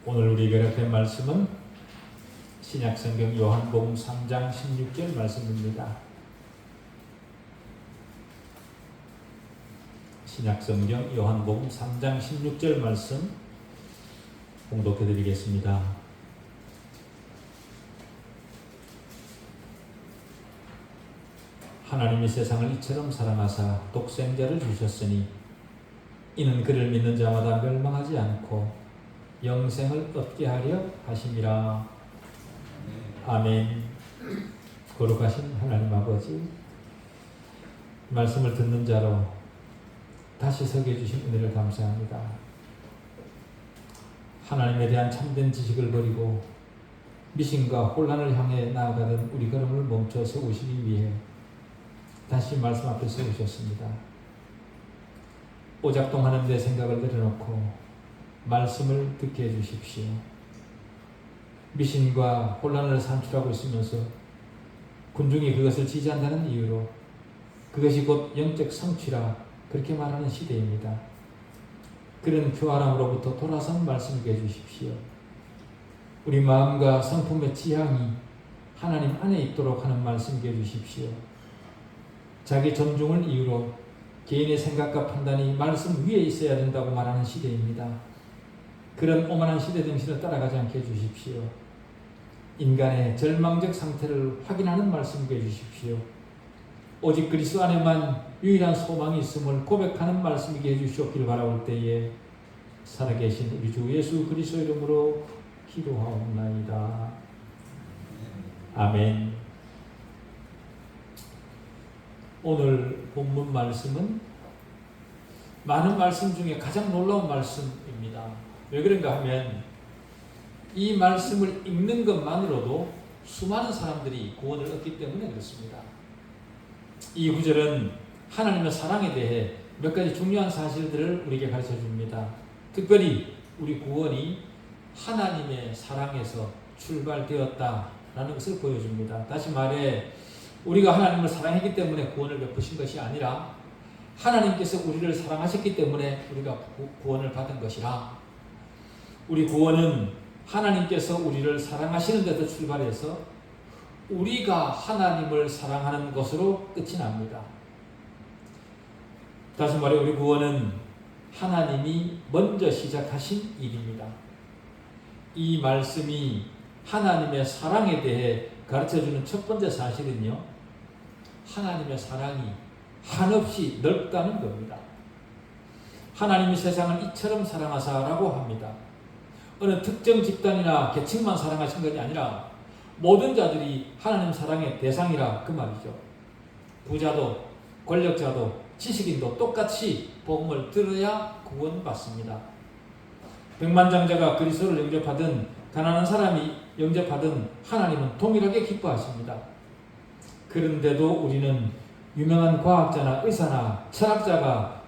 오늘 우리 결합된 말씀은 신약성경 요한복음 3장 16절 말씀입니다. 신약성경 요한복음 3장 16절 말씀 봉독해 드리겠습니다. 하나님이 세상을 이처럼 사랑하사 독생자를 주셨으니 이는 그를 믿는 자마다 멸망하지 않고 영생을 얻게 하려 하심이라. 아멘. 거룩하신 하나님 아버지, 말씀을 듣는 자로 다시 서게 해주신 은혜를 감사합니다. 하나님에 대한 참된 지식을 버리고 미신과 혼란을 향해 나아가던 우리 걸음을 멈춰 서우시기 위해 다시 말씀 앞에 서우셨습니다. 오작동하는 내 생각을 내려놓고 말씀을 듣게 해주십시오. 미신과 혼란을 산출하고 있으면서 군중이 그것을 지지한다는 이유로 그것이 곧 영적 성취라 그렇게 말하는 시대입니다. 그런 교활함으로부터 돌아선 말씀을 해주십시오. 우리 마음과 성품의 지향이 하나님 안에 있도록 하는 말씀을 해주십시오. 자기 존중을 이유로 개인의 생각과 판단이 말씀 위에 있어야 된다고 말하는 시대입니다. 그런 오만한 시대 정신을 따라가지 않게 해주십시오. 인간의 절망적 상태를 확인하는 말씀을 해주십시오. 오직 그리스도 안에만 유일한 소망이 있음을 고백하는 말씀이게 해주시옵길 바라올 때에 살아계신 우리 주 예수 그리스도 이름으로 기도하옵나이다. 아멘. 오늘 본문 말씀은 많은 말씀 중에 가장 놀라운 말씀입니다. 왜 그런가 하면 이 말씀을 읽는 것만으로도 수많은 사람들이 구원을 얻기 때문에 그렇습니다. 이 구절은 하나님의 사랑에 대해 몇 가지 중요한 사실들을 우리에게 가르쳐 줍니다. 특별히 우리 구원이 하나님의 사랑에서 출발되었다라는 것을 보여줍니다. 다시 말해 우리가 하나님을 사랑했기 때문에 구원을 베푸신 것이 아니라 하나님께서 우리를 사랑하셨기 때문에 우리가 구원을 받은 것이라. 우리 구원은 하나님께서 우리를 사랑하시는 데서 출발해서 우리가 하나님을 사랑하는 것으로 끝이 납니다. 다시 말해 우리 구원은 하나님이 먼저 시작하신 일입니다. 이 말씀이 하나님의 사랑에 대해 가르쳐주는 첫 번째 사실은요, 하나님의 사랑이 한없이 넓다는 겁니다. 하나님이 세상을 이처럼 사랑하사라고 합니다. 어느 특정 집단이나 계층만 사랑하신 것이 아니라 모든 자들이 하나님 사랑의 대상이라 그 말이죠. 부자도 권력자도 지식인도 똑같이 복음을 들어야 구원받습니다. 백만장자가 그리스도를 영접하든 가난한 사람이 영접하든 하나님은 동일하게 기뻐하십니다. 그런데도 우리는 유명한 과학자나 의사나 철학자가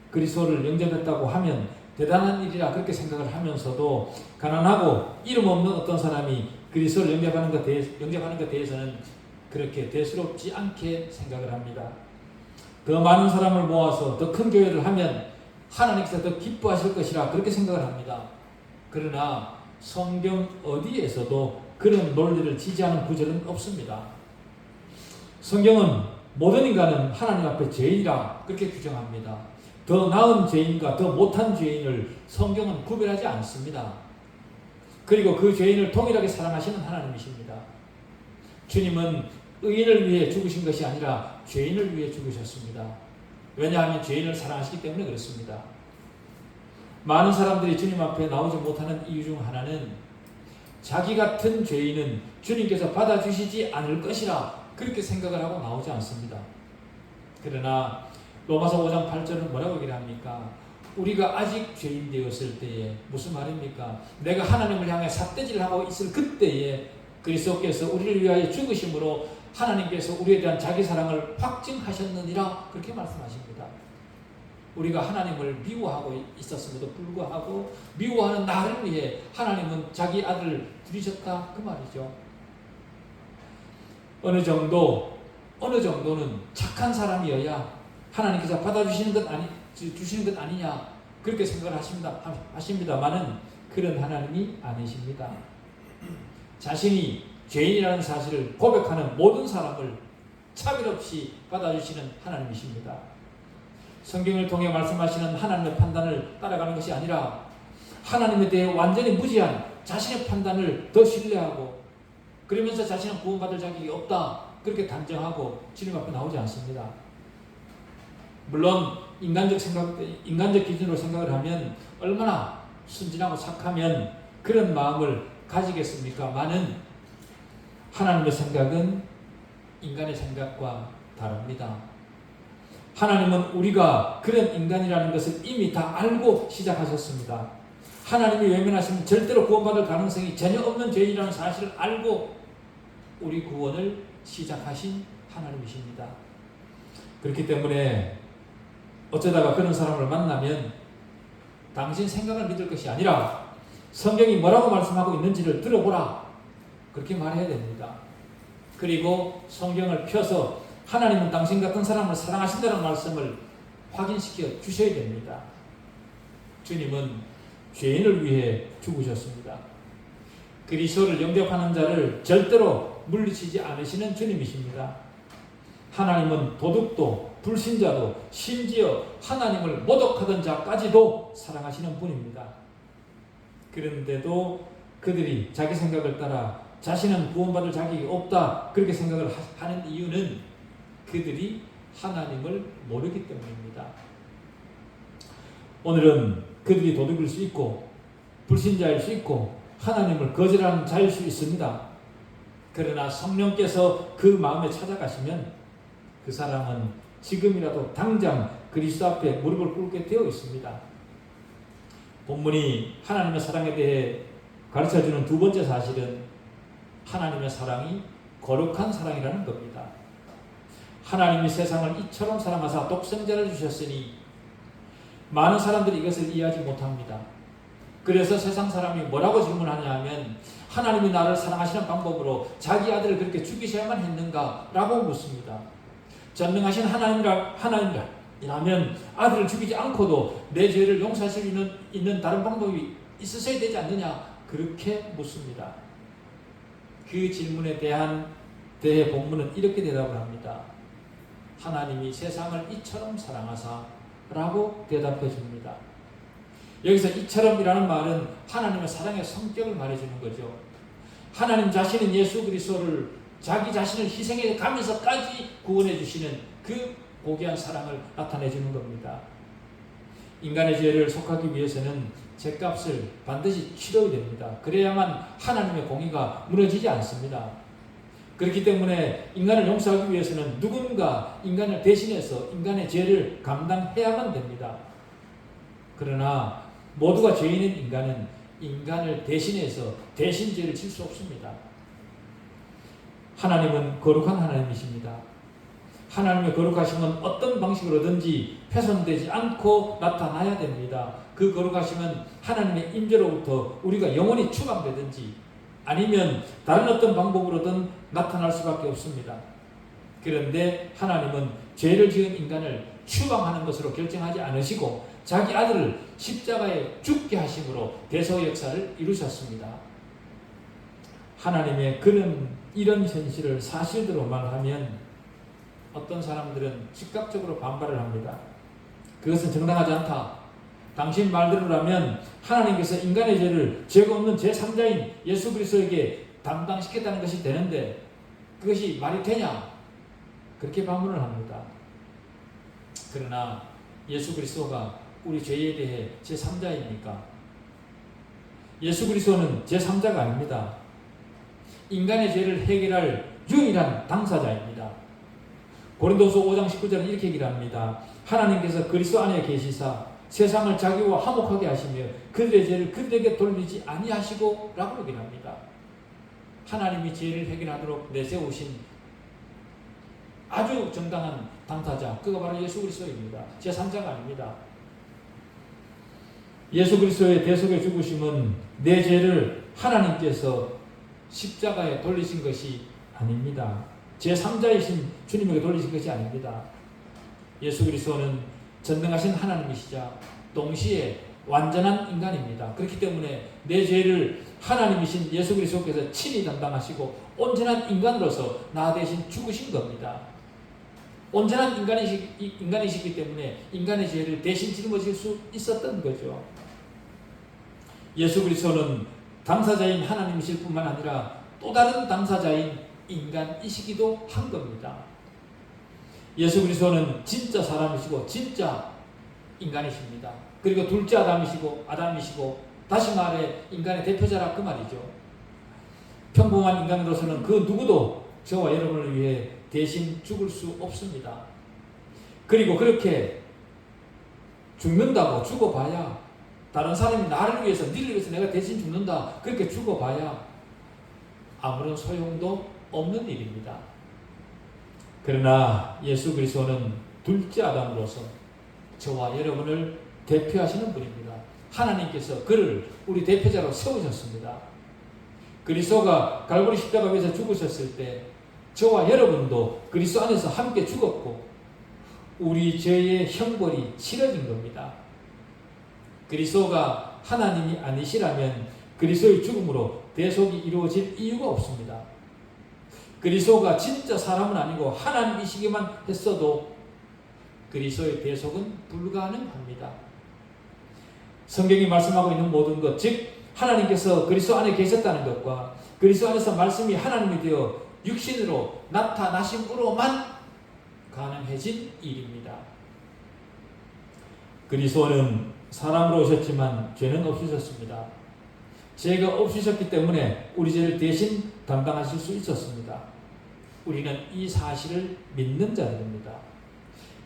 그리스도를 영접했다고 하면 대단한 일이라 그렇게 생각을 하면서도 가난하고 이름 없는 어떤 사람이 그리스도를 영접하는 것에 대해서는 그렇게 대수롭지 않게 생각을 합니다. 더 많은 사람을 모아서 더 큰 교회를 하면 하나님께서 더 기뻐하실 것이라 그렇게 생각을 합니다. 그러나 성경 어디에서도 그런 논리를 지지하는 구절은 없습니다. 성경은 모든 인간은 하나님 앞에 죄인이라 그렇게 규정합니다. 더 나은 죄인과 더 못한 죄인을 성경은 구별하지 않습니다. 그리고 그 죄인을 동일하게 사랑하시는 하나님이십니다. 주님은 의인을 위해 죽으신 것이 아니라 죄인을 위해 죽으셨습니다. 왜냐하면 죄인을 사랑하시기 때문에 그렇습니다. 많은 사람들이 주님 앞에 나오지 못하는 이유 중 하나는 자기 같은 죄인은 주님께서 받아주시지 않을 것이라 그렇게 생각을 하고 나오지 않습니다. 그러나 로마서 5장 8절은 뭐라고 얘기를 합니까? 우리가 아직 죄인 되었을 때에 무슨 말입니까? 내가 하나님을 향해 삿대질을 하고 있을 그때에 그리스도께서 우리를 위하여 죽으심으로 하나님께서 우리에 대한 자기 사랑을 확증하셨느니라 그렇게 말씀하십니다. 우리가 하나님을 미워하고 있었음에도 불구하고 미워하는 나를 위해 하나님은 자기 아들을 들이셨다 그 말이죠. 어느 정도는 착한 사람이어야 하나님께서 받아주시는 것 아니냐 그렇게 생각을 하십니다만은 그런 하나님이 아니십니다. 자신이 죄인이라는 사실을 고백하는 모든 사람을 차별 없이 받아주시는 하나님이십니다. 성경을 통해 말씀하시는 하나님의 판단을 따라가는 것이 아니라 하나님에 대해 완전히 무지한 자신의 판단을 더 신뢰하고 그러면서 자신은 구원받을 자격이 없다 그렇게 단정하고 주님 앞에 나오지 않습니다. 물론 인간적 기준으로 생각을 하면 얼마나 순진하고 착하면 그런 마음을 가지겠습니까? 많은 하나님의 생각은 인간의 생각과 다릅니다. 하나님은 우리가 그런 인간이라는 것을 이미 다 알고 시작하셨습니다. 하나님이 외면하시면 절대로 구원받을 가능성이 전혀 없는 죄인이라는 사실을 알고 우리 구원을 시작하신 하나님이십니다. 그렇기 때문에 어쩌다가 그런 사람을 만나면 당신 생각을 믿을 것이 아니라 성경이 뭐라고 말씀하고 있는지를 들어보라 그렇게 말해야 됩니다. 그리고 성경을 펴서 하나님은 당신 같은 사람을 사랑하신다는 말씀을 확인시켜 주셔야 됩니다. 주님은 죄인을 위해 죽으셨습니다. 그리스도를 영접하는 자를 절대로 물리치지 않으시는 주님이십니다. 하나님은 도둑도 불신자도 심지어 하나님을 모독하던 자까지도 사랑하시는 분입니다. 그런데도 그들이 자기 생각을 따라 자신은 구원받을 자격이 없다 그렇게 생각을 하는 이유는 그들이 하나님을 모르기 때문입니다. 오늘은 그들이 도둑일 수 있고 불신자일 수 있고 하나님을 거절하는 자일 수 있습니다. 그러나 성령께서 그 마음에 찾아가시면 그 사람은 지금이라도 당장 그리스도 앞에 무릎을 꿇게 되어 있습니다. 본문이 하나님의 사랑에 대해 가르쳐주는 두 번째 사실은 하나님의 사랑이 거룩한 사랑이라는 겁니다. 하나님이 세상을 이처럼 사랑하사 독생자를 주셨으니 많은 사람들이 이것을 이해하지 못합니다. 그래서 세상 사람이 뭐라고 질문하냐 하면 하나님이 나를 사랑하시는 방법으로 자기 아들을 그렇게 죽이셔야만 했는가? 라고 묻습니다. 전능하신 하나님이라면 아들을 죽이지 않고도 내 죄를 용서하실 수 있는 다른 방법이 있으셔야 되지 않느냐? 그렇게 묻습니다. 그 질문에 대해 본문은 이렇게 대답을 합니다. 하나님이 세상을 이처럼 사랑하사 라고 대답해 줍니다. 여기서 이처럼이라는 말은 하나님의 사랑의 성격을 말해주는 거죠. 하나님 자신은 예수 그리스도를 자기 자신을 희생해 가면서까지 구원해 주시는 그 고귀한 사랑을 나타내 주는 겁니다. 인간의 죄를 속하기 위해서는 죄값을 반드시 치러야 됩니다. 그래야만 하나님의 공의가 무너지지 않습니다. 그렇기 때문에 인간을 용서하기 위해서는 누군가 인간을 대신해서 인간의 죄를 감당해야만 됩니다. 그러나 모두가 죄인인 인간은 인간을 대신해서 대신 죄를 질 수 없습니다. 하나님은 거룩한 하나님이십니다. 하나님의 거룩하심은 어떤 방식으로든지 훼손되지 않고 나타나야 됩니다. 그 거룩하심은 하나님의 임재로부터 우리가 영원히 추방되든지 아니면 다른 어떤 방법으로든 나타날 수밖에 없습니다. 그런데 하나님은 죄를 지은 인간을 추방하는 것으로 결정하지 않으시고 자기 아들을 십자가에 죽게 하심으로 대속 역사를 이루셨습니다. 하나님의 이런 현실을 사실대로 말하면 어떤 사람들은 즉각적으로 반발을 합니다. 그것은 정당하지 않다. 당신 말대로라면 하나님께서 인간의 죄를 죄가 없는 제3자인 예수 그리스도에게 담당시켰다는 것이 되는데 그것이 말이 되냐? 그렇게 반문을 합니다. 그러나 예수 그리스도가 우리 죄에 대해 제3자입니까? 예수 그리스도는 제3자가 아닙니다. 인간의 죄를 해결할 유일한 당사자입니다. 고린도서 5장 19절은 이렇게 얘기를 합니다. 하나님께서 그리스도 안에 계시사 세상을 자기와 화목하게 하시며 그들의 죄를 그들에게 돌리지 아니하시고 라고 얘기를 합니다. 하나님이 죄를 해결하도록 내세우신 아주 정당한 당사자, 그가 바로 예수 그리스도입니다. 제3자가 아닙니다. 예수 그리스도의 대속의 죽으심은 내 죄를 하나님께서 십자가에 돌리신 것이 아닙니다. 제3자이신 주님에게 돌리신 것이 아닙니다. 예수 그리스도는 전능하신 하나님이시자 동시에 완전한 인간입니다. 그렇기 때문에 내 죄를 하나님이신 예수 그리스도께서 친히 담당하시고 온전한 인간으로서 나 대신 죽으신 겁니다. 온전한 인간이시기 때문에 인간의 죄를 대신 짊어질 수 있었던 거죠. 예수 그리스도는 당사자인 하나님이실 뿐만 아니라 또 다른 당사자인 인간이시기도 한 겁니다. 예수 그리스도는 진짜 사람이시고 진짜 인간이십니다. 그리고 둘째 아담이시고 다시 말해 인간의 대표자라 그 말이죠. 평범한 인간으로서는 그 누구도 저와 여러분을 위해 대신 죽을 수 없습니다. 그리고 그렇게 죽는다고 죽어봐야 다른 사람이 나를 위해서 니를 위해서 내가 대신 죽는다 그렇게 죽어봐야 아무런 소용도 없는 일입니다. 그러나 예수 그리스도는 둘째 아담으로서 저와 여러분을 대표하시는 분입니다. 하나님께서 그를 우리 대표자로 세우셨습니다. 그리스도가 갈보리 십자가 위에서 죽으셨을 때 저와 여러분도 그리스도 안에서 함께 죽었고 우리 죄의 형벌이 치러진 겁니다. 그리스도가 하나님이 아니시라면 그리스도의 죽음으로 대속이 이루어질 이유가 없습니다. 그리스도가 진짜 사람은 아니고 하나님이시기만 했어도 그리스도의 대속은 불가능합니다. 성경이 말씀하고 있는 모든 것, 즉 하나님께서 그리스도 안에 계셨다는 것과 그리스도 안에서 말씀이 하나님이 되어 육신으로 나타나심으로만 가능해진 일입니다. 그리스도는 사람으로 오셨지만 죄는 없으셨습니다. 죄가 없으셨기 때문에 우리 죄를 대신 담당하실 수 있었습니다. 우리는 이 사실을 믿는 자들입니다.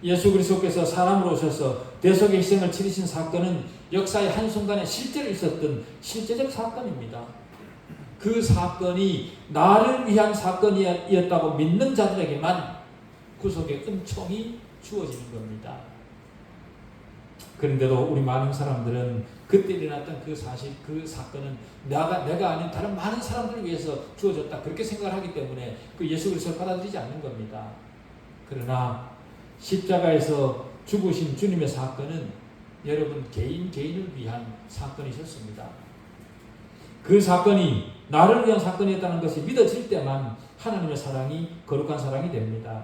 예수 그리스도께서 사람으로 오셔서 대속의 희생을 치르신 사건은 역사의 한순간에 실제로 있었던 실제적 사건입니다. 그 사건이 나를 위한 사건이었다고 믿는 자들에게만 구속의 은총이 주어지는 겁니다. 그런데도 우리 많은 사람들은 그때 일어났던 그 사실, 그 사건은 내가 아닌 다른 많은 사람들을 위해서 주어졌다 그렇게 생각을 하기 때문에 그 예수 그리스도를 받아들이지 않는 겁니다. 그러나 십자가에서 죽으신 주님의 사건은 여러분 개인을 위한 사건이셨습니다. 그 사건이 나를 위한 사건이었다는 것이 믿어질 때만 하나님의 사랑이 거룩한 사랑이 됩니다.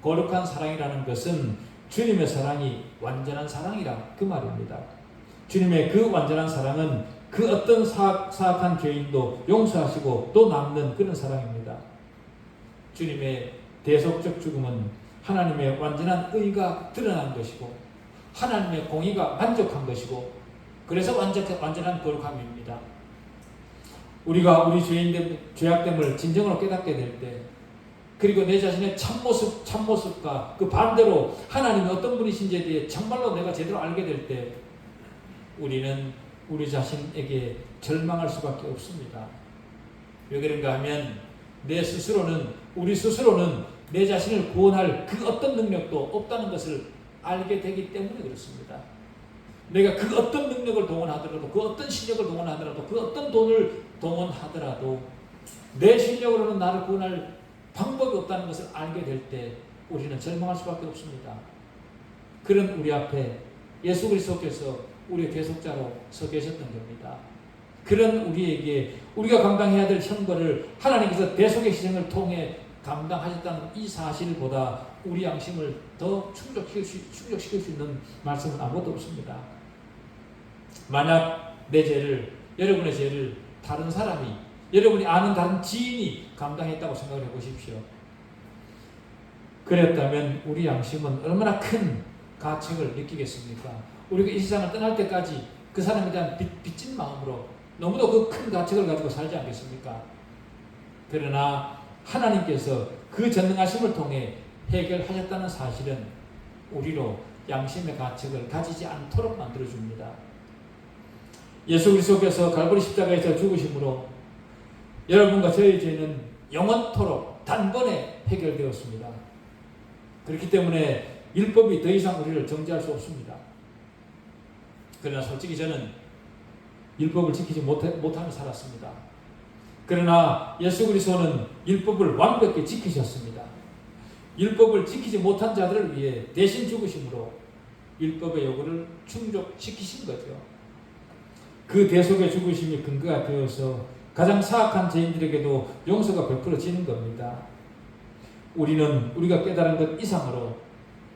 거룩한 사랑이라는 것은 주님의 사랑이 완전한 사랑이라 그 말입니다. 주님의 그 완전한 사랑은 그 어떤 사악한 죄인도 용서하시고 또 남는 그런 사랑입니다. 주님의 대속적 죽음은 하나님의 완전한 의가 드러난 것이고 하나님의 공의가 만족한 것이고 그래서 완전한 거룩함입니다. 우리가 우리 죄악됨을 진정으로 깨닫게 될 때 그리고 내 자신의 참모습과 그 반대로 하나님이 어떤 분이신지에 대해 정말로 내가 제대로 알게 될 때 우리는 우리 자신에게 절망할 수밖에 없습니다. 왜 그런가 하면 우리 스스로는 내 자신을 구원할 그 어떤 능력도 없다는 것을 알게 되기 때문에 그렇습니다. 내가 그 어떤 능력을 동원하더라도 그 어떤 실력을 동원하더라도 그 어떤 돈을 동원하더라도 내 실력으로는 나를 구원할 방법이 없다는 것을 알게 될 때 우리는 절망할 수밖에 없습니다. 그런 우리 앞에 예수 그리스도께서 우리의 대속자로 서 계셨던 겁니다. 그런 우리에게 우리가 감당해야 될 형벌을 하나님께서 대속의 희생을 통해 감당하셨다는 이 사실보다 우리 양심을 더 충족시킬 수 있는 말씀은 아무것도 없습니다. 만약 여러분의 죄를 다른 사람이 여러분이 아는 다른 지인이 감당했다고 생각을 해보십시오. 그랬다면 우리 양심은 얼마나 큰 가책을 느끼겠습니까? 우리가 이 세상을 떠날 때까지 그 사람에 대한 빚진 마음으로 너무도 그 큰 가책을 가지고 살지 않겠습니까? 그러나 하나님께서 그 전능하심을 통해 해결하셨다는 사실은 우리로 양심의 가책을 가지지 않도록 만들어줍니다. 예수 그리스도께서 갈보리 십자가에서 죽으심으로 여러분과 저의 죄는 영원토록 단번에 해결되었습니다. 그렇기 때문에 율법이 더 이상 우리를 정죄할 수 없습니다. 그러나 솔직히 저는 율법을 지키지 못하며 살았습니다. 그러나 예수 그리스도는 율법을 완벽히 지키셨습니다. 율법을 지키지 못한 자들을 위해 대신 죽으심으로 율법의 요구를 충족시키신 거죠. 그 대속의 죽으심이 근거가 되어서 가장 사악한 죄인들에게도 용서가 베풀어지는 겁니다. 우리는 우리가 깨달은 것 이상으로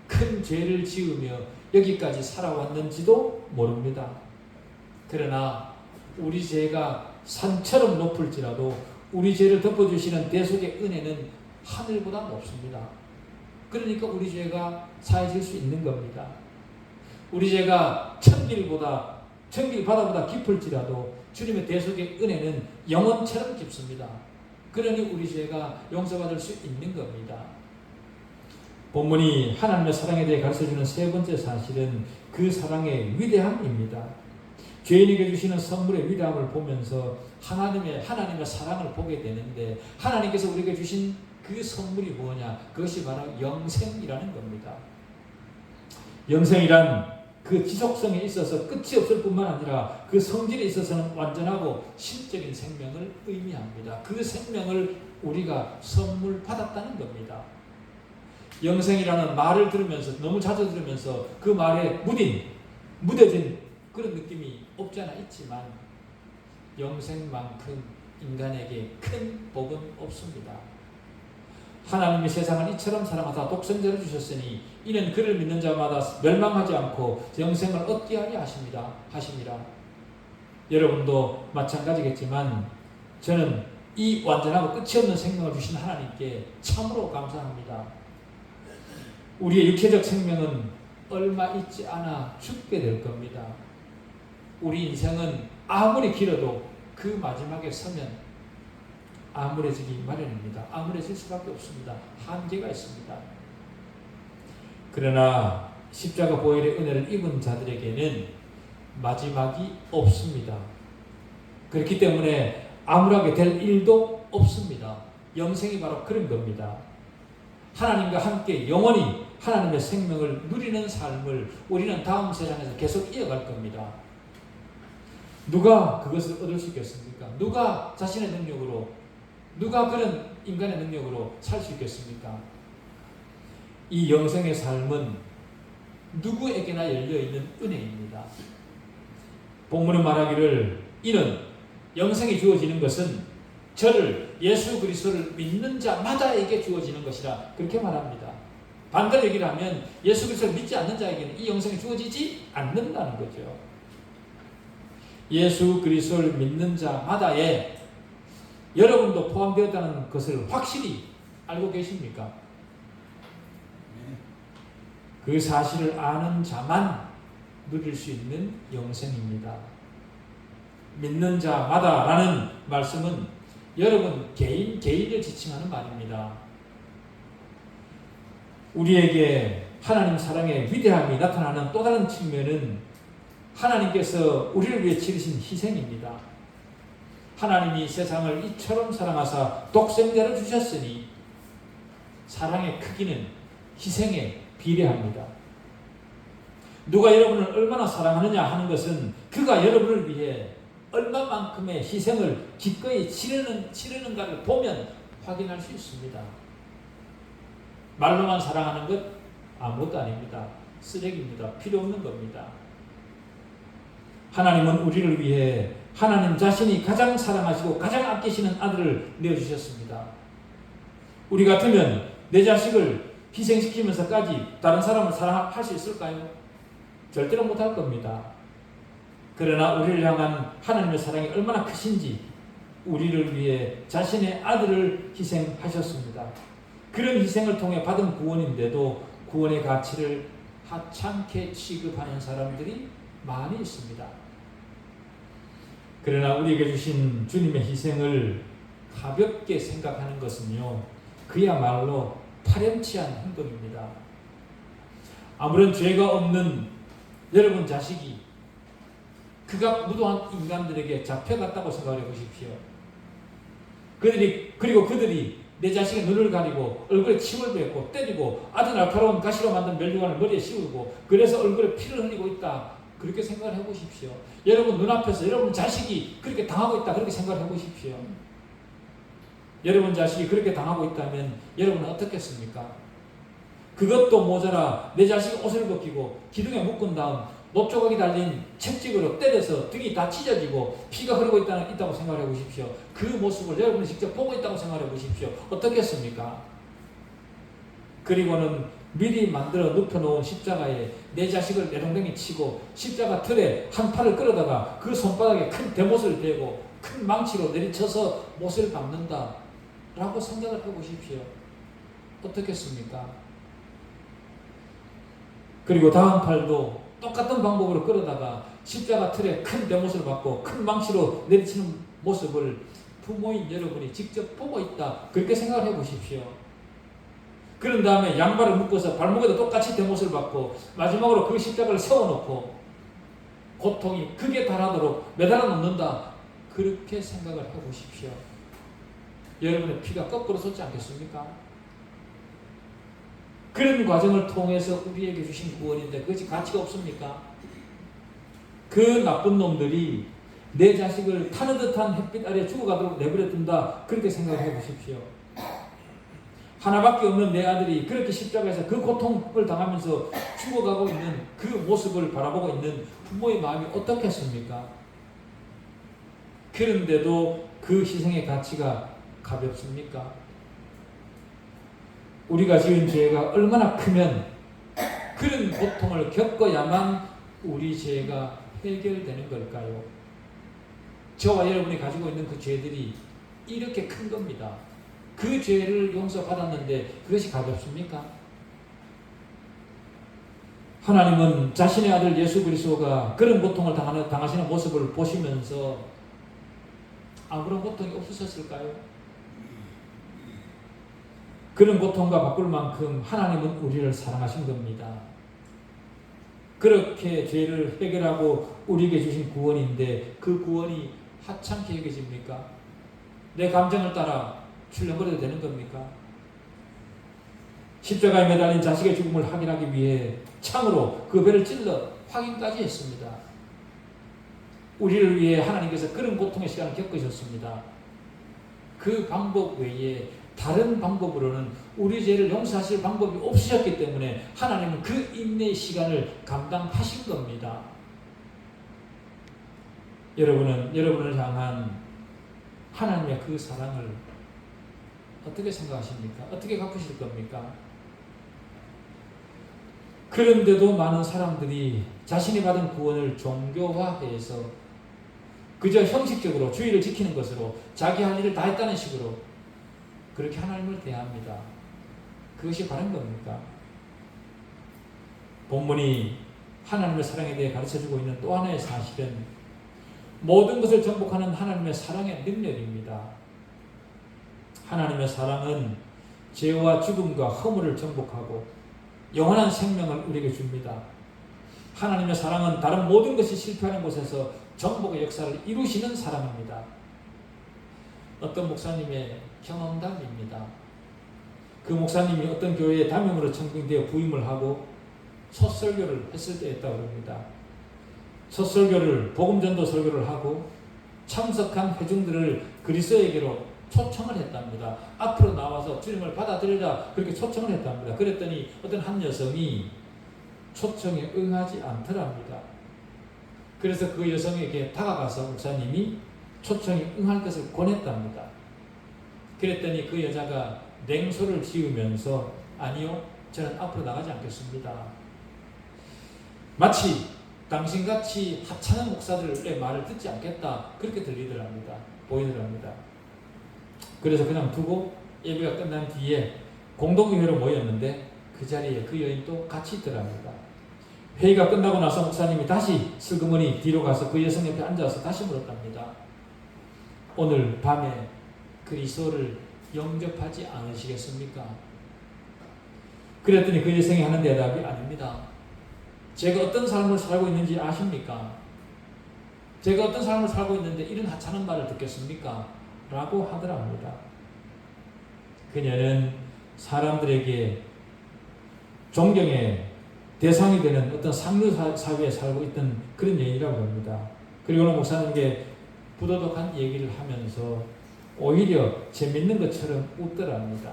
큰 죄를 지으며 여기까지 살아왔는지도 모릅니다. 그러나 우리 죄가 산처럼 높을지라도 우리 죄를 덮어주시는 대속의 은혜는 하늘보다 높습니다. 그러니까 우리 죄가 사해질 수 있는 겁니다. 우리 죄가 천길 바다보다 깊을지라도 주님의 대속의 은혜는 영원처럼 깊습니다. 그러니 우리 죄가 용서받을 수 있는 겁니다. 본문이 하나님의 사랑에 대해 가르쳐주는 세 번째 사실은 그 사랑의 위대함입니다. 죄인에게 주시는 선물의 위대함을 보면서 하나님의 사랑을 보게 되는데, 하나님께서 우리에게 주신 그 선물이 뭐냐? 그것이 바로 영생이라는 겁니다. 영생이란 그 지속성에 있어서 끝이 없을 뿐만 아니라 그 성질에 있어서는 완전하고 실적인 생명을 의미합니다. 그 생명을 우리가 선물 받았다는 겁니다. 영생이라는 말을 들으면서, 너무 자주 들으면서 그 말에 무뎌진 그런 느낌이 없지 않아 있지만, 영생만큼 인간에게 큰 복은 없습니다. 하나님이 세상을 이처럼 사랑하사 독생자를 주셨으니 이는 그를 믿는 자마다 멸망하지 않고 영생을 얻게 하려 하심이라. 여러분도 마찬가지겠지만 저는 이 완전하고 끝이 없는 생명을 주신 하나님께 참으로 감사합니다. 우리의 육체적 생명은 얼마 있지 않아 죽게 될 겁니다. 우리 인생은 아무리 길어도 그 마지막에 서면 암울해지기 마련입니다. 암울해질 수밖에 없습니다. 한계가 있습니다. 그러나 십자가 보혈의 은혜를 입은 자들에게는 마지막이 없습니다. 그렇기 때문에 암울하게 될 일도 없습니다. 영생이 바로 그런 겁니다. 하나님과 함께 영원히 하나님의 생명을 누리는 삶을 우리는 다음 세상에서 계속 이어갈 겁니다. 누가 그것을 얻을 수 있겠습니까? 누가 자신의 능력으로, 누가 그런 인간의 능력으로 살 수 있겠습니까? 이 영생의 삶은 누구에게나 열려있는 은혜입니다. 본문은 말하기를 이는 영생이 주어지는 것은 저를 예수 그리스도를 믿는 자마다에게 주어지는 것이라 그렇게 말합니다. 반대로 얘기를 하면 예수 그리스도를 믿지 않는 자에게는 이 영생이 주어지지 않는다는 거죠. 예수 그리스도를 믿는 자마다에 여러분도 포함되었다는 것을 확실히 알고 계십니까? 그 사실을 아는 자만 누릴 수 있는 영생입니다. 믿는 자마다라는 말씀은 여러분 개인을 지칭하는 말입니다. 우리에게 하나님 사랑의 위대함이 나타나는 또 다른 측면은 하나님께서 우리를 위해 치르신 희생입니다. 하나님이 세상을 이처럼 사랑하사 독생자를 주셨으니 사랑의 크기는 희생에 비례합니다. 누가 여러분을 얼마나 사랑하느냐 하는 것은 그가 여러분을 위해 얼마만큼의 희생을 기꺼이 치르는가를 보면 확인할 수 있습니다. 말로만 사랑하는 것 아무것도 아닙니다. 쓰레기입니다. 필요 없는 겁니다. 하나님은 우리를 위해 하나님 자신이 가장 사랑하시고 가장 아끼시는 아들을 내어주셨습니다. 우리 같으면 내 자식을 희생시키면서까지 다른 사람을 사랑할 수 있을까요? 절대로 못할 겁니다. 그러나 우리를 향한 하나님의 사랑이 얼마나 크신지 우리를 위해 자신의 아들을 희생하셨습니다. 그런 희생을 통해 받은 구원인데도 구원의 가치를 하찮게 취급하는 사람들이 많이 있습니다. 그러나 우리에게 주신 주님의 희생을 가볍게 생각하는 것은요, 그야말로 파렴치한 행동입니다. 아무런 죄가 없는 여러분 자식이 그가 무도한 인간들에게 잡혀갔다고 생각해 보십시오. 그들이 내 자식의 눈을 가리고 얼굴에 침을 뱉고 때리고 아주 날카로운 가시로 만든 멸류관을 머리에 씌우고 그래서 얼굴에 피를 흘리고 있다. 그렇게 생각을 해보십시오. 여러분 눈앞에서 여러분 자식이 그렇게 당하고 있다. 그렇게 생각을 해보십시오. 여러분 자식이 그렇게 당하고 있다면 여러분은 어떻겠습니까? 그것도 모자라 내 자식이 옷을 벗기고 기둥에 묶은 다음 놋조각이 달린 채찍으로 때려서 등이 다 찢어지고 피가 흐르고 있다고 생각해 보십시오. 그 모습을 여러분이 직접 보고 있다고 생각해 보십시오. 어떻겠습니까? 그리고는 미리 만들어 눕혀놓은 십자가에 내 자식을 내동댕이 치고 십자가 틀에 한 팔을 끌어다가 그 손바닥에 큰 대못을 대고 큰 망치로 내리쳐서 못을 박는다 라고 생각을 해보십시오. 어떻겠습니까? 그리고 다음 팔도 똑같은 방법으로 끌어다가 십자가 틀에 큰 대못을 박고 큰 망치로 내리치는 모습을 부모인 여러분이 직접 보고 있다, 그렇게 생각을 해보십시오. 그런 다음에 양발을 묶어서 발목에도 똑같이 대못을 박고 마지막으로 그 십자가를 세워놓고 고통이 극에 달하도록 매달아 놓는다, 그렇게 생각을 해보십시오. 여러분의 피가 거꾸로 솟지 않겠습니까? 그런 과정을 통해서 우리에게 주신 구원인데 그것이 가치가 없습니까? 그 나쁜 놈들이 내 자식을 타는 듯한 햇빛 아래 죽어가도록 내버려 둔다, 그렇게 생각해 보십시오. 하나밖에 없는 내 아들이 그렇게 십자가에서 그 고통을 당하면서 죽어가고 있는 그 모습을 바라보고 있는 부모의 마음이 어떻겠습니까? 그런데도 그 희생의 가치가 가볍습니까? 우리가 지은 죄가 얼마나 크면 그런 고통을 겪어야만 우리 죄가 해결되는 걸까요? 저와 여러분이 가지고 있는 그 죄들이 이렇게 큰 겁니다. 그 죄를 용서받았는데 그것이 가볍습니까? 하나님은 자신의 아들 예수 그리스도가 그런 고통을 당하시는 모습을 보시면서 아무런 고통이 없으셨을까요? 그런 고통과 바꿀 만큼 하나님은 우리를 사랑하신 겁니다. 그렇게 죄를 해결하고 우리에게 주신 구원인데 그 구원이 하찮게 여겨집니까? 내 감정을 따라 출렁거려도 되는 겁니까? 십자가에 매달린 자식의 죽음을 확인하기 위해 창으로 그 배를 찔러 확인까지 했습니다. 우리를 위해 하나님께서 그런 고통의 시간을 겪으셨습니다. 그 방법 외에 다른 방법으로는 우리 죄를 용서하실 방법이 없으셨기 때문에 하나님은 그 인내의 시간을 감당하신 겁니다. 여러분을 향한 하나님의 그 사랑을 어떻게 생각하십니까? 어떻게 갚으실 겁니까? 그런데도 많은 사람들이 자신이 받은 구원을 종교화해서 그저 형식적으로 주의를 지키는 것으로 자기 할 일을 다 했다는 식으로 그렇게 하나님을 대합니다. 그것이 바른 겁니까? 본문이 하나님의 사랑에 대해 가르쳐주고 있는 또 하나의 사실은 모든 것을 정복하는 하나님의 사랑의 능력입니다. 하나님의 사랑은 죄와 죽음과 허물을 정복하고 영원한 생명을 우리에게 줍니다. 하나님의 사랑은 다른 모든 것이 실패하는 곳에서 정복의 역사를 이루시는 사랑입니다. 어떤 목사님의 경험담입니다. 그 목사님이 어떤 교회에 담임으로 청빙되어 부임을 하고 첫 설교를 했을 때였다고 합니다. 첫 설교를 복음전도 설교를 하고 참석한 회중들을 그리스도에게로 초청을 했답니다. 앞으로 나와서 주님을 받아들이라 그렇게 초청을 했답니다. 그랬더니 어떤 한 여성이 초청에 응하지 않더랍니다. 그래서 그 여성에게 다가가서 목사님이 초청에 응할 것을 권했답니다. 그랬더니 그 여자가 냉소를 지으면서 아니요, 저는 앞으로 나가지 않겠습니다. 마치 당신같이 하찮은 목사들의 말을 듣지 않겠다, 그렇게 들리더랍니다. 보이더랍니다. 그래서 그냥 두고 예배가 끝난 뒤에 공동의회로 모였는데 그 자리에 그 여인도 같이 있더랍니다. 회의가 끝나고 나서 목사님이 다시 슬그머니 뒤로 가서 그 여성 옆에 앉아서 다시 물었답니다. 오늘 밤에 그리스도를 영접하지 않으시겠습니까? 그랬더니 그 여성이 하는 대답이 아닙니다. 제가 어떤 삶을 살고 있는지 아십니까? 제가 어떤 삶을 살고 있는데 이런 하찮은 말을 듣겠습니까? 라고 하더랍니다. 그녀는 사람들에게 존경의 대상이 되는 어떤 상류 사회에 살고 있던 그런 여인이라고 합니다. 그리고는 목사님께 부도덕한 얘기를 하면서 오히려 재밌는 것처럼 웃더랍니다.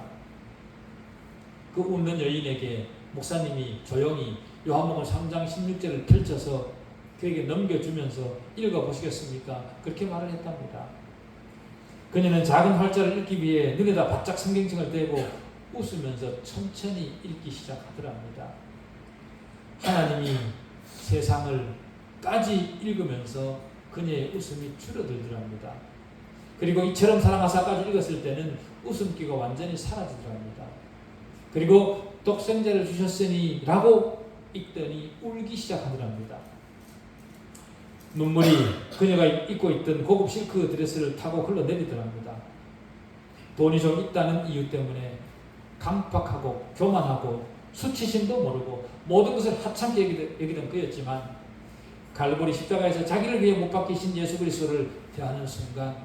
그 웃는 여인에게 목사님이 조용히 요한복음 3장 16절을 펼쳐서 그에게 넘겨주면서 읽어보시겠습니까? 그렇게 말을 했답니다. 그녀는 작은 활자를 읽기 위해 눈에다 바짝 성경책을 대고 웃으면서 천천히 읽기 시작하더랍니다. 하나님이 세상을 까지 읽으면서 그녀의 웃음이 줄어들더랍니다. 그리고 이처럼 사랑하사까지 읽었을 때는 웃음기가 완전히 사라지더랍니다. 그리고 독생자를 주셨으니 라고 읽더니 울기 시작하더랍니다. 눈물이 그녀가 입고 있던 고급 실크 드레스를 타고 흘러내리더랍니다. 돈이 좀 있다는 이유 때문에 강박하고 교만하고 수치심도 모르고 모든 것을 하찮게 여기던 그였지만 갈보리 십자가에서 자기를 위해 못 박히신 예수 그리스도를 대하는 순간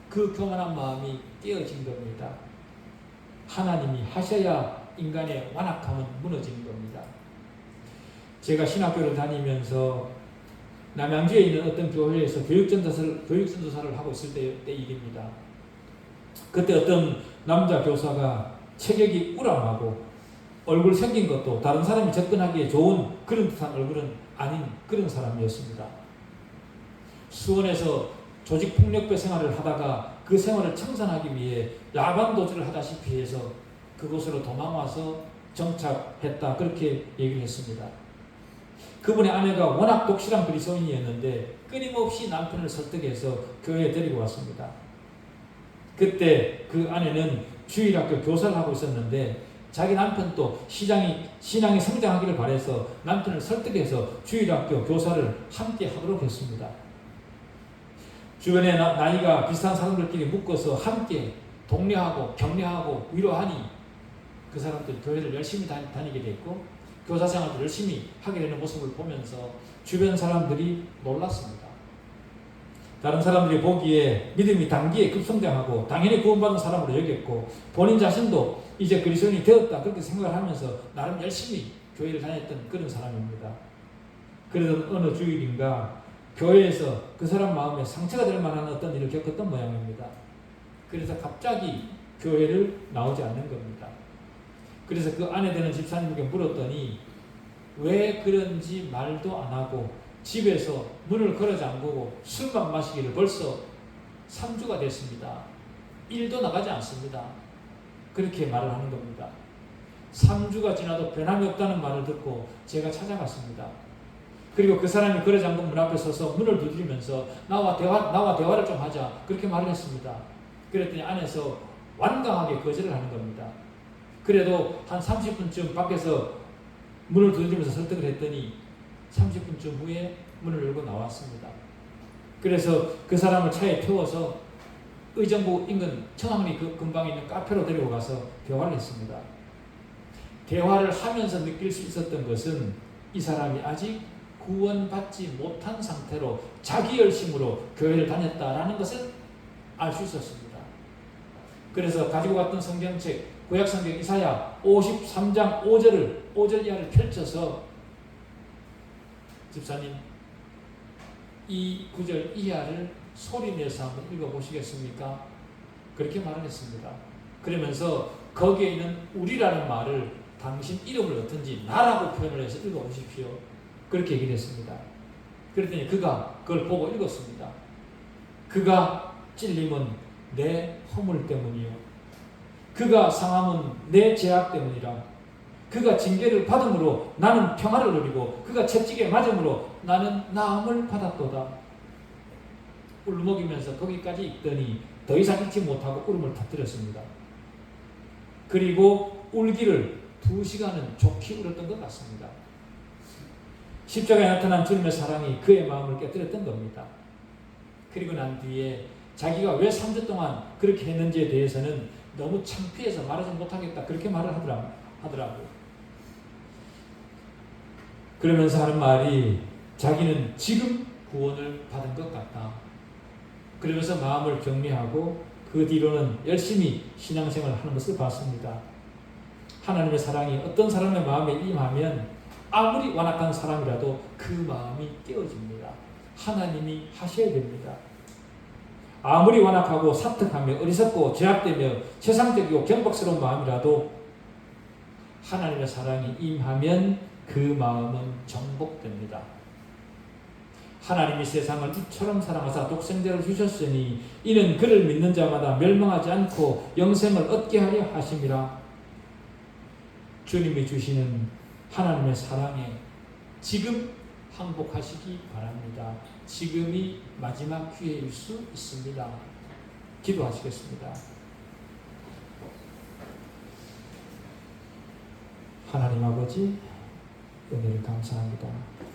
그 교만한 마음이 깨어진 겁니다. 하나님이 하셔야 인간의 완악함은 무너지는 겁니다. 제가 신학교를 다니면서 남양주에 있는 어떤 교회에서 교육전도사를 하고 있을 때 일입니다. 그때 어떤 남자 교사가 체격이 우람하고 얼굴 생긴 것도 다른 사람이 접근하기에 좋은 그런 듯한 얼굴은 아닌 그런 사람이었습니다. 수원에서 조직폭력배 생활을 하다가 그 생활을 청산하기 위해 야반도주를 하다시피 해서 그곳으로 도망와서 정착했다, 그렇게 얘기를 했습니다. 그분의 아내가 워낙 독실한 그리스도인이었는데 끊임없이 남편을 설득해서 교회에 데리고 왔습니다. 그때 그 아내는 주일학교 교사를 하고 있었는데 자기 남편도 신앙이 성장하기를 바라서 남편을 설득해서 주일학교 교사를 함께 하도록 했습니다. 주변에 나이가 비슷한 사람들끼리 묶어서 함께 독려하고 격려하고 위로하니 그 사람들 교회를 열심히 다니게 됐고 교사 생활도 열심히 하게 되는 모습을 보면서 주변 사람들이 놀랐습니다. 다른 사람들이 보기에 믿음이 단기에 급성장하고 당연히 구원받은 사람으로 여겼고 본인 자신도 이제 그리스도인이 되었다 그렇게 생각을 하면서 나름 열심히 교회를 다녔던 그런 사람입니다. 그러던 어느 주일인가 교회에서 그 사람 마음에 상처가 될 만한 어떤 일을 겪었던 모양입니다. 그래서 갑자기 교회를 나오지 않는 겁니다. 그래서 그 아내 되는 집사님에게 물었더니 왜 그런지 말도 안 하고 집에서 문을 걸어 잠그고 술만 마시기를 벌써 3주가 됐습니다. 일도 나가지 않습니다. 그렇게 말을 하는 겁니다. 3주가 지나도 변함이 없다는 말을 듣고 제가 찾아갔습니다. 그리고 그 사람이 걸어 잠근 문 앞에 서서 문을 두드리면서 나와 대화를 좀 하자, 그렇게 말을 했습니다. 그랬더니 안에서 완강하게 거절을 하는 겁니다. 그래도 한 30분쯤 밖에서 문을 두드리면서 설득을 했더니 30분쯤 후에 문을 열고 나왔습니다. 그래서 그 사람을 차에 태워서 의정부 인근 청학리 근방에 있는 카페로 데리고 가서 대화를 했습니다. 대화를 하면서 느낄 수 있었던 것은 이 사람이 아직 구원받지 못한 상태로 자기 열심으로 교회를 다녔다라는 것을 알 수 있었습니다. 그래서 가지고 갔던 성경책 구약성경 이사야 53장 5절 이하를 펼쳐서 집사님 이 9절 이하를 소리내서 한번 읽어보시겠습니까? 그렇게 말을 했습니다. 그러면서 거기에 있는 우리라는 말을 당신 이름을 어떤지 나라고 표현을 해서 읽어보십시오. 그렇게 얘기를 했습니다. 그랬더니 그가 그걸 보고 읽었습니다. 그가 찔림은 내 허물 때문이요 그가 상함은 내 죄악 때문이라. 그가 징계를 받음으로 나는 평화를 누리고 그가 채찍에 맞음으로 나는 나음을 받았도다. 울먹이면서 거기까지 읽더니 더 이상 읽지 못하고 울음을 터뜨렸습니다. 그리고 울기를 2시간은 좋게 울었던 것 같습니다. 십자가에 나타난 주님의 사랑이 그의 마음을 깨뜨렸던 겁니다. 그리고 난 뒤에 자기가 왜 3주 동안 그렇게 했는지에 대해서는 너무 창피해서 말하지 못하겠다, 그렇게 말을 하더라고요. 그러면서 하는 말이 자기는 지금 구원을 받은 것 같다. 그러면서 마음을 격리하고 그 뒤로는 열심히 신앙생활을 하는 것을 봤습니다. 하나님의 사랑이 어떤 사람의 마음에 임하면 아무리 완악한 사람이라도 그 마음이 깨어집니다. 하나님이 하셔야 됩니다. 아무리 완악하고 사특하며 어리석고 죄악되며 세상적이고 경박스러운 마음이라도 하나님의 사랑이 임하면 그 마음은 정복됩니다. 하나님이 세상을 이처럼 사랑하사 독생자를 주셨으니 이는 그를 믿는 자마다 멸망하지 않고 영생을 얻게 하려 하심이라. 주님이 주시는 하나님의 사랑에 지금 항복하시기 바랍니다. 지금이 마지막 기회일 수 있습니다. 기도하시겠습니다. 하나님 아버지, 은혜를 감사합니다.